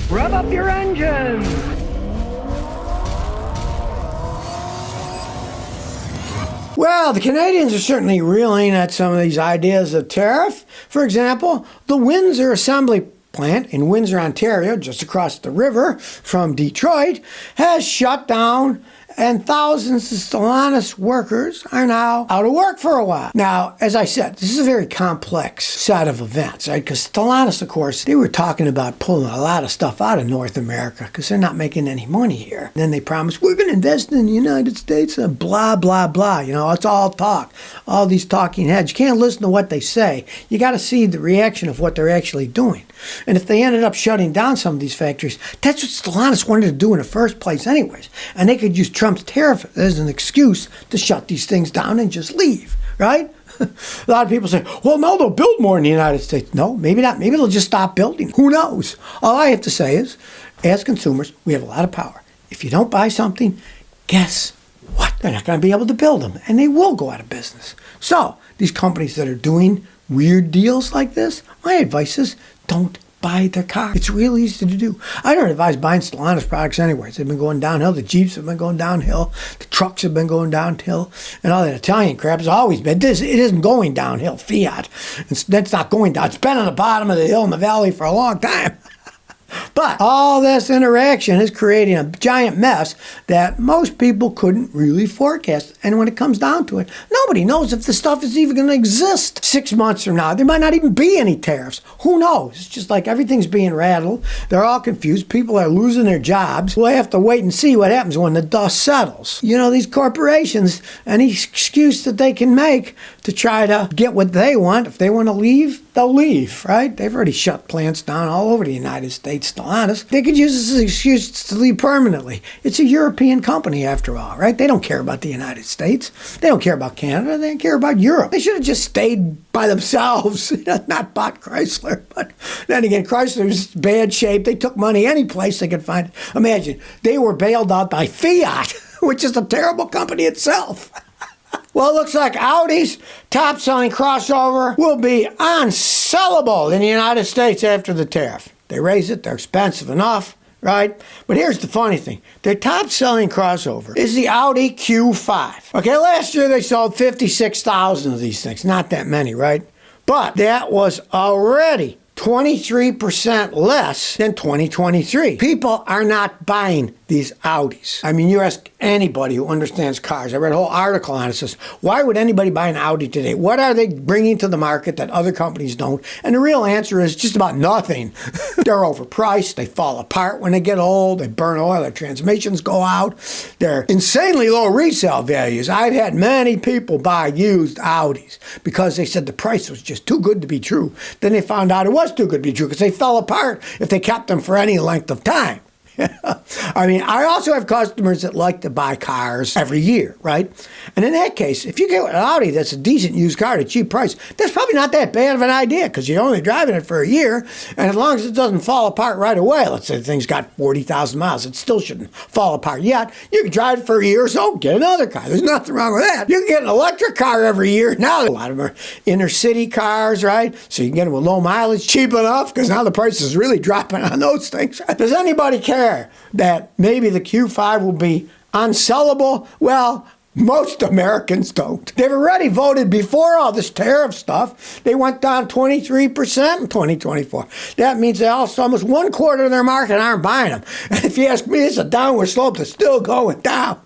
Rev up your engines! Well, the Canadians are certainly reeling at some of these ideas of tariff. For example, the Windsor assembly plant in Windsor, Ontario, just across the river from Detroit, has shut down, and thousands of Stellantis workers are now out of work for a while. Now, as I said, this is a very complex set of events, right? Because Stellantis, of course, they were talking about pulling a lot of stuff out of North America because they're not making any money here. And then they promised, we're going to invest in the United States, and blah, blah, blah. You know, it's all talk. All these talking heads. You can't listen to what they say. You got to see the reaction of what they're actually doing. And if they ended up shutting down some of these factories, that's what Stellantis wanted to do in the first place anyways. And they could use Trump's tariff as an excuse to shut these things down and just leave, right? A lot of people say, well, no, they'll build more in the United States. No, maybe not. Maybe they'll just stop building. Who knows? All I have to say is, as consumers, we have a lot of power. If you don't buy something, guess what? They're not going to be able to build them, and they will go out of business. So these companies that are doing weird deals like this, my advice is don't buy their car. It's real easy to do. I don't advise buying Stellantis products anyways. They've been going downhill. The Jeeps have been going downhill. The trucks have been going downhill. And all that Italian crap has always been. It isn't going downhill. Fiat. That's not going down. It's been on the bottom of the hill in the valley for a long time. But all this interaction is creating a giant mess that most people couldn't really forecast. And when it comes down to it, nobody knows if the stuff is even going to exist 6 months from now. There might not even be any tariffs. Who knows? It's just like everything's being rattled. They're all confused. People are losing their jobs. We'll have to wait and see what happens when the dust settles. You know, these corporations, any excuse that they can make to try to get what they want, if they want to leave, they'll leave, right? They've already shut plants down all over the United States, Stellantis. They could use this as an excuse to leave permanently. It's a European company after all, right? They don't care about the United States. They don't care about Canada. They don't care about Europe. They should have just stayed by themselves, not bought Chrysler. But then again, Chrysler's bad shape. They took money any place they could find. Imagine, they were bailed out by Fiat, which is a terrible company itself. Well, it looks like Audi's top-selling crossover will be unsellable in the United States after the tariff. They raise it, they're expensive enough, right? But here's the funny thing. Their top-selling crossover is the Audi Q5. Okay, last year they sold 56,000 of these things. Not that many, right? But that was already 23% less than 2023. People are not buying these Audis. I mean, you ask anybody who understands cars. I read a whole article on it. It says, why would anybody buy an Audi today? What are they bringing to the market that other companies don't? And the real answer is just about nothing. They're overpriced. They fall apart when they get old. They burn oil. Their transmissions go out. They're insanely low resale values. I've had many people buy used Audis because they said the price was just too good to be true. Then they found out it was too good to be true because they fell apart if they kept them for any length of time. I mean, I also have customers that like to buy cars every year, right? And in that case, if you get an Audi that's a decent used car at a cheap price, that's probably not that bad of an idea because you're only driving it for a year. And as long as it doesn't fall apart right away, let's say the thing's got 40,000 miles, it still shouldn't fall apart yet. You can drive it for a year or so, get another car. There's nothing wrong with that. You can get an electric car every year. Now, a lot of them are inner city cars, right? So you can get them with low mileage cheap enough because now the price is really dropping on those things. Does anybody care that maybe the Q5 will be unsellable? Well, most Americans don't. They've already voted before all this tariff stuff. They went down 23% in 2024. That means they also almost 1/4 of their market aren't buying them. And if you ask me, it's a downward slope that's still going down.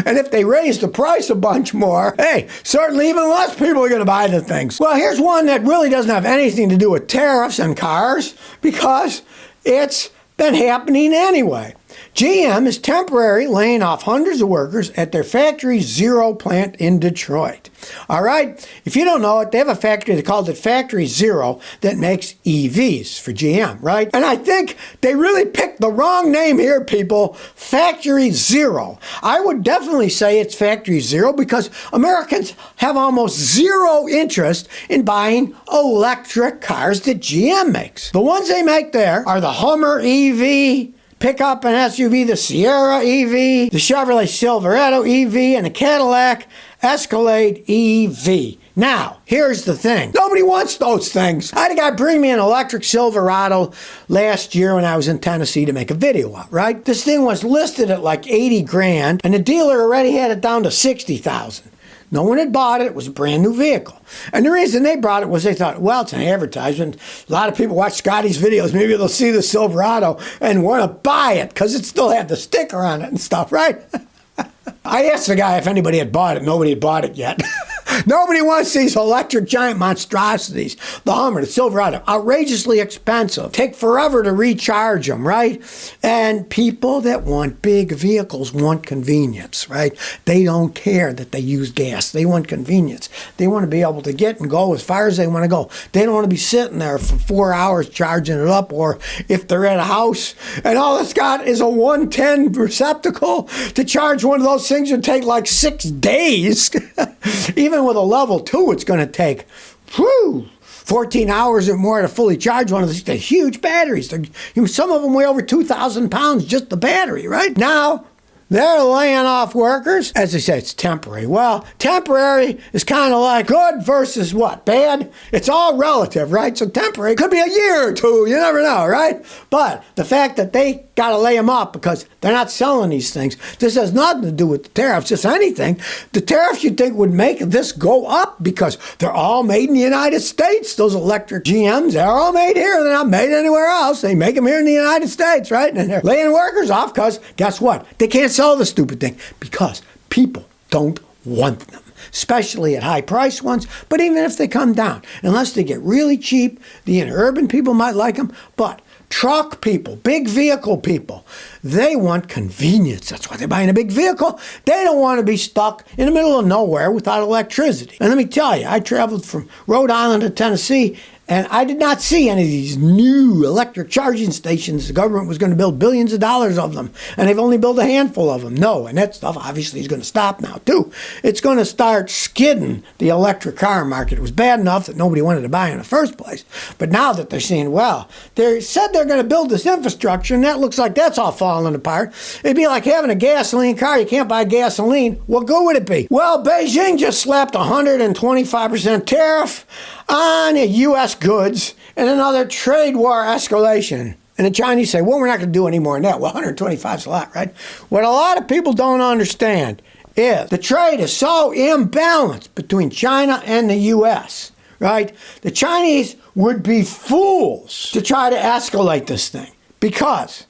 And if they raise the price a bunch more, hey, certainly even less people are going to buy the things. Well, here's one that really doesn't have anything to do with tariffs and cars because it's been happening anyway. GM is temporarily laying off hundreds of workers at their Factory Zero plant in Detroit. All right? If you don't know it, they have a factory, they called it Factory Zero, that makes EVs for GM, right? And I think they really picked the wrong name here, people. Factory Zero. I would definitely say it's Factory Zero because Americans have almost zero interest in buying electric cars that GM makes. The ones they make there are the Hummer EV, pickup and SUV, the Sierra EV, the Chevrolet Silverado EV, and the Cadillac Escalade EV. Now, here's the thing. Nobody wants those things. I had a guy bring me an electric Silverado last year when I was in Tennessee to make a video out, right? This thing was listed at like 80 grand, and the dealer already had it down to 60,000. No one had bought it. It was a brand new vehicle. And the reason they brought it was they thought, well, it's an advertisement. A lot of people watch Scotty's videos. Maybe they'll see the Silverado and want to buy it because it still had the sticker on it and stuff, right? I asked the guy if anybody had bought it. Nobody had bought it yet. Nobody wants these electric giant monstrosities. The Hummer, the Silverado, outrageously expensive. Take forever to recharge them, right? And people that want big vehicles want convenience, right? They don't care that they use gas. They want convenience. They want to be able to get and go as far as they want to go. They don't want to be sitting there for 4 hours charging it up, or if they're at a house and all it's got is a 110 receptacle, to charge one of those things would take like 6 days. Even with a level 2, it's going to take 14 hours or more to fully charge one of these. They're huge batteries. Some of them weigh over 2,000 pounds, just the battery, right? Now, they're laying off workers. As they say, it's temporary. Well, temporary is kind of like good versus what? Bad? It's all relative, right? So temporary could be a year or two. You never know, right? But the fact that they got to lay them off because they're not selling these things, this has nothing to do with the tariffs, just anything. The tariffs you'd think would make this go up because they're all made in the United States. Those electric GMs, they're all made here. They're not made anywhere else. They make them here in the United States, right? And they're laying workers off because guess what? They can't sell the stupid thing because people don't want them, especially at high price ones. But even if they come down, unless they get really cheap, the urban people might like them. But truck people, big vehicle people, they want convenience. That's why they're buying a big vehicle. They don't want to be stuck in the middle of nowhere without electricity. And let me tell you, I traveled from Rhode Island to Tennessee, and I did not see any of these new electric charging stations. The government was going to build billions of dollars of them, and they've only built a handful of them. No, and that stuff obviously is going to stop now, too. It's going to start skidding the electric car market. It was bad enough that nobody wanted to buy in the first place. But now that they're saying, well, they said they're going to build this infrastructure, and that looks like that's all falling apart. It'd be like having a gasoline car. You can't buy gasoline. What good would it be? Well, Beijing just slapped a 125% tariff on U.S. goods and another trade war escalation. And the Chinese say, well, we're not going to do any more than that. Well, 125 is a lot, right? What a lot of people don't understand is the trade is so imbalanced between China and the U.S., right? The Chinese would be fools to try to escalate this thing because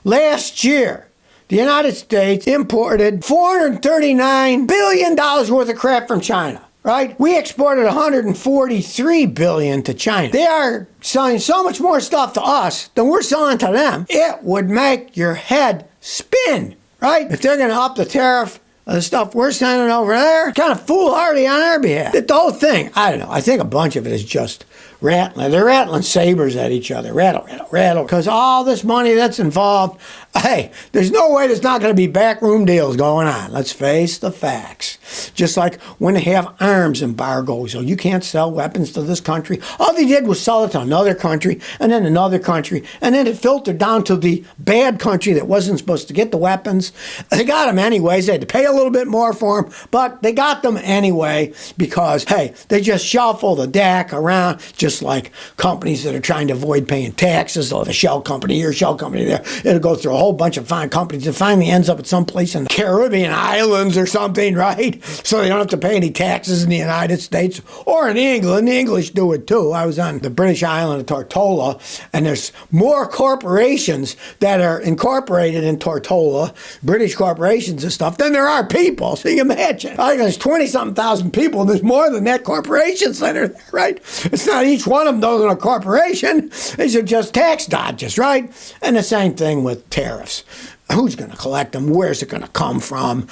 last year, the United States imported $439 billion worth of crap from China. Right? We exported $143 billion to China. They are selling so much more stuff to us than we're selling to them. It would make your head spin, right? If they're going to up the tariff of the stuff we're sending over there, kind of foolhardy on their behalf. The whole thing, I don't know. I think a bunch of it is just rattling. They're rattling sabers at each other. Rattle, rattle, rattle. Because all this money that's involved, hey, there's no way there's not going to be backroom deals going on. Let's face the facts. Just like when they have arms embargoes, so you can't sell weapons to this country. All they did was sell it to another country, and then another country, and then it filtered down to the bad country that wasn't supposed to get the weapons. They got them anyways. They had to pay a little bit more for them, but they got them anyway because, hey, they just shuffle the deck around, just like companies that are trying to avoid paying taxes, or the shell company here, shell company there. It'll go through a whole bunch of fine companies and finally ends up at some place in the Caribbean islands or something, right? So they don't have to pay any taxes in the United States or in England. The English do it too. I was on the British island of Tortola, and there's more corporations that are incorporated in Tortola, British corporations and stuff, than there are people. So you imagine. I think there's 20-something thousand people, and there's more than that corporations that are there, right? It's not each one of them those in a corporation. These are just tax dodges, right? And the same thing with tariffs. Who's going to collect them? Where's it going to come from?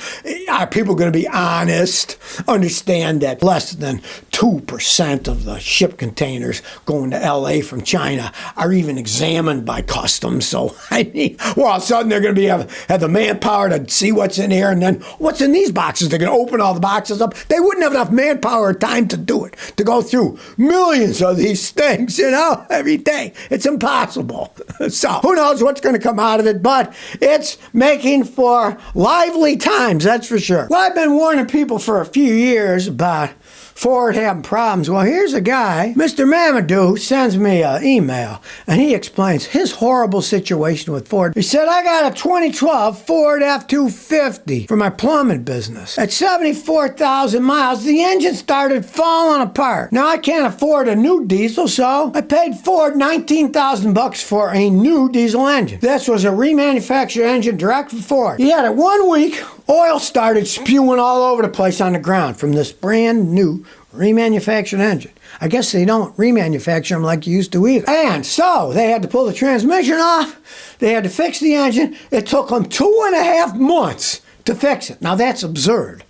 Are people going to be honest? Understand that less than 2% of the ship containers going to L.A. from China are even examined by customs. So, I mean, well, all of a sudden they're going to have the manpower to see what's in here, and then what's in these boxes? They're going to open all the boxes up. They wouldn't have enough manpower or time to do it, to go through millions of these things, every day. It's impossible. So, who knows what's going to come out of it, but it's making for lively times, that's for sure. Well, I've been warning people for a few years about Ford having problems. Well, here's a guy, Mr. Mamadou, sends me an email, and he explains his horrible situation with Ford. He said, I got a 2012 Ford F-250 for my plumbing business. At 74,000 miles, the engine started falling apart. Now, I can't afford a new diesel, so I paid Ford $19,000 for a new diesel engine. This was a remanufactured engine direct from Ford. He had it 1 week. Oil started spewing all over the place on the ground from this brand new remanufactured engine. I guess they don't remanufacture them like you used to either. And so they had to pull the transmission off. They had to fix the engine. It took them 2.5 months to fix it. Now that's absurd.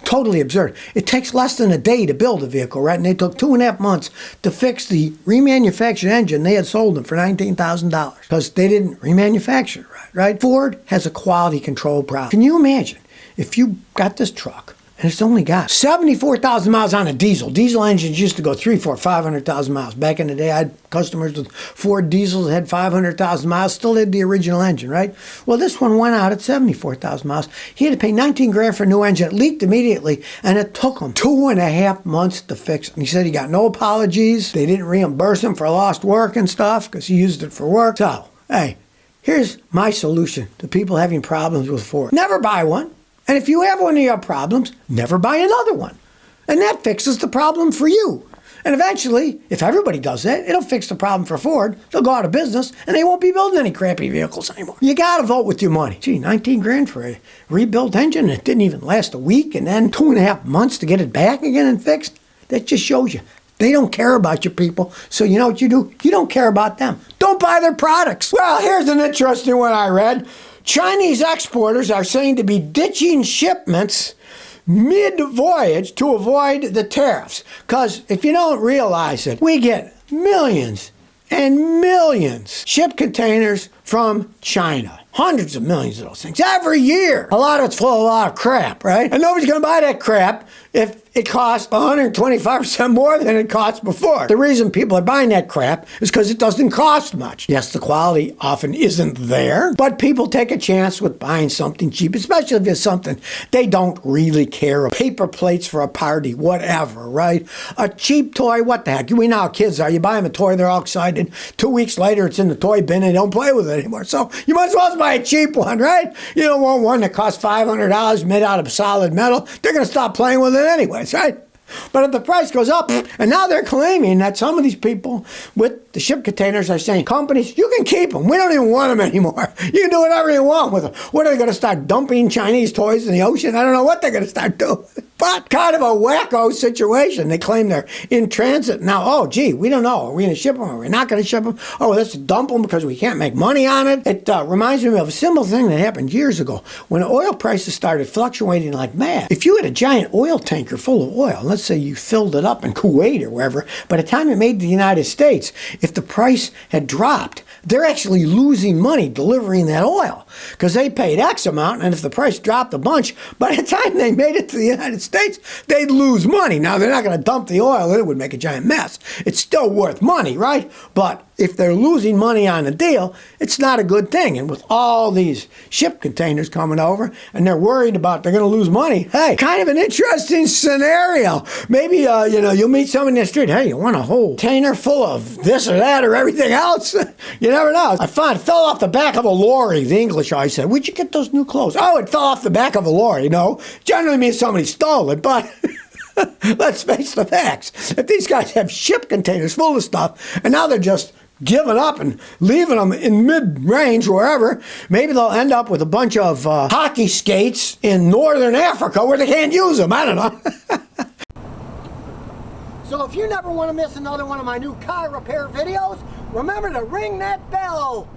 Totally absurd. It takes less than a day to build a vehicle, right? And they took 2.5 months to fix the remanufactured engine. They had sold them for $19,000 because they didn't remanufacture it, right? Ford has a quality control problem. Can you imagine if you got this truck and it's only got 74,000 miles on a diesel? Diesel engines used to go 500,000 miles. Back in the day, I had customers with Ford diesels that had 500,000 miles, still had the original engine, right? Well, this one went out at 74,000 miles. He had to pay $19,000 for a new engine. It leaked immediately, and it took him 2.5 months to fix it. And he said he got no apologies. They didn't reimburse him for lost work and stuff because he used it for work. So, hey, here's my solution to people having problems with Ford. Never buy one. And if you have one of your problems, never buy another one. And that fixes the problem for you. And eventually, if everybody does that, it'll fix the problem for Ford. They'll go out of business, and they won't be building any crappy vehicles anymore. You got to vote with your money. Gee, $19,000 for a rebuilt engine. It didn't even last a week, and then 2.5 months to get it back again and fixed. That just shows you they don't care about your people. So you know what you do? You don't care about them. Don't buy their products. Well, here's an interesting one I read. Chinese exporters are saying to be ditching shipments mid-voyage to avoid the tariffs. Because if you don't realize it, we get millions and millions ship containers from China. Hundreds of millions of those things every year. A lot of it's full of a lot of crap, right? And nobody's going to buy that crap if it costs 125% more than it cost before. The reason people are buying that crap is because it doesn't cost much. Yes, the quality often isn't there, but people take a chance with buying something cheap, especially if it's something they don't really care about. Paper plates for a party, whatever, right? A cheap toy, what the heck? We know how kids are. You buy them a toy, they're all excited. 2 weeks later, it's in the toy bin and they don't play with it anymore. So you might as well buy a cheap one, right? You don't want one that costs $500 made out of solid metal. They're going to stop playing with it anyways, right? But if the price goes up, and now they're claiming that some of these people with the ship containers are saying, companies, you can keep them. We don't even want them anymore. You can do whatever you want with them. What are they going to start dumping Chinese toys in the ocean? I don't know what they're going to start doing. But kind of a wacko situation. They claim they're in transit. Now, oh, gee, we don't know. Are we going to ship them? Are we not going to ship them? Oh, let's dump them because we can't make money on it. It reminds me of a simple thing that happened years ago when oil prices started fluctuating like mad. If you had a giant oil tanker full of oil, let's say you filled it up in Kuwait or wherever, by the time it made the United States, if the price had dropped, they're actually losing money delivering that oil because they paid X amount, and if the price dropped a bunch, by the time they made it to the United States, they'd lose money. Now, they're not going to dump the oil. It would make a giant mess. It's still worth money, right? But if they're losing money on a deal, it's not a good thing. And with all these ship containers coming over, and they're worried about they're going to lose money, hey, kind of an interesting scenario. Maybe, you'll meet someone in the street, hey, you want a whole container full of this or that or everything else? You never know. I found it fell off the back of a lorry. The English always said, where'd you get those new clothes? Oh, it fell off the back of a lorry. No, generally means somebody stole it, but let's face the facts. If these guys have ship containers full of stuff, and now they're just giving up and leaving them in mid-range wherever, maybe they'll end up with a bunch of hockey skates in northern Africa where they can't use them. I don't know. So if you never want to miss another one of my new car repair videos, remember to ring that bell.